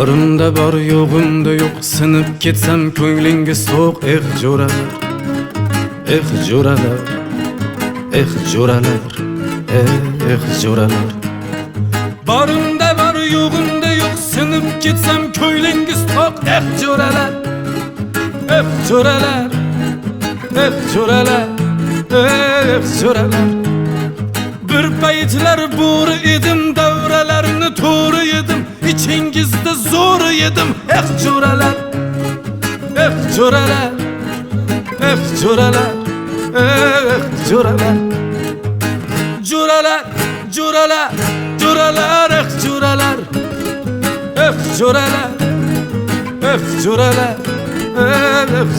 Barımda bar yo'g'imda yo'q, sinib ketsam ko'nglingiz so'q. Jo'ralar, jo'ralar, jo'ralar, jo'ralar. Barımda bar yo'g'imda yo'q, sinib ketsam ko'nglingiz so'q. Jo'ralar, jo'ralar, jo'ralar, jo'ralar. Bir paytlar bo'ri edim, davralarni to'g'ri yedim, ichingizda zo'r yedim. Jo'ralar, jo'ralar, jo'ralar, jo'ralar. Jo'ralar, jo'ralar, jo'ralar, jo'ralar, jo'ralar, jo'ralar,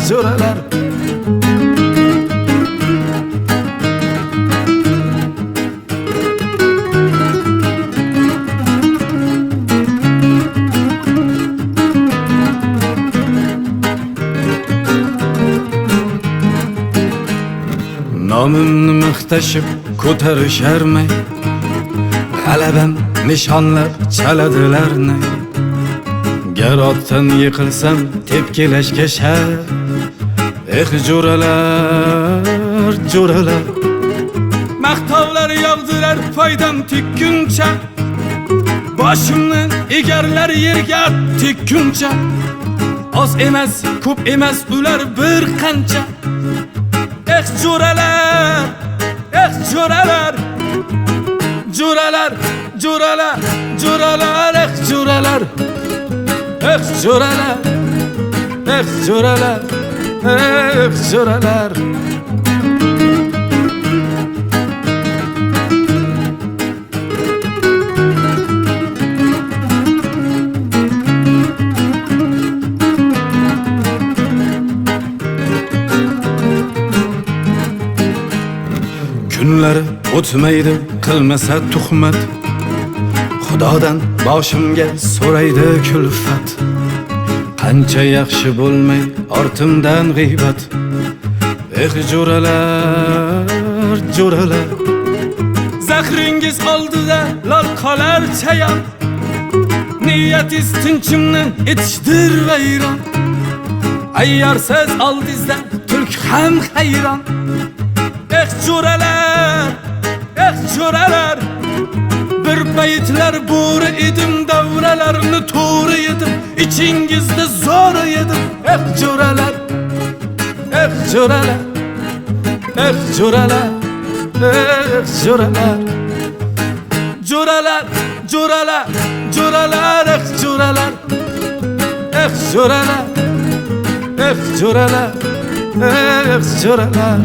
jo'ralar. Nomimni mixtashib ko'tarisharmay, g'alabam nishonlab chaladilarni. Gar otdan yiqilsam tepkilashga shart. Jo'ralar, jo'ralar. Maqtovlar yog'dilar foydam tekkuncha, boshimni egarlar yerga tekkuncha. Oz emas, ko'p emas ular bir qancha. Jo'ralar, jo'ralar, jo'ralar, jo'ralar, jo'ralar, jo'ralar, jo'ralar, jo'ralar, jo'ralar. Kunlar o'tmaydi qilmasa tuhmat, Xudodan boshimga so'raydi kulfat. Qancha yaxshi bo'lmay ortimdan g'iybat. Jo'ralar, jo'ralar. Zahringiz oldida lol qolar chayon, niyatingiz tinchimni etishdir vayron. Ayyorsiz oldingizda tulk ham hayron. Jo'ralar, jo'ralar. Bir paytlar bo'ri edim, davralarni to'g'ri yedim, ichingizda zo'r yedim. Jo'ralar, jo'ralar, jo'ralar, jo'ralar. Jo'ralar, jo'ralar, jo'ralar, jo'ralar, jo'ralar, jo'ralar, jo'ralar.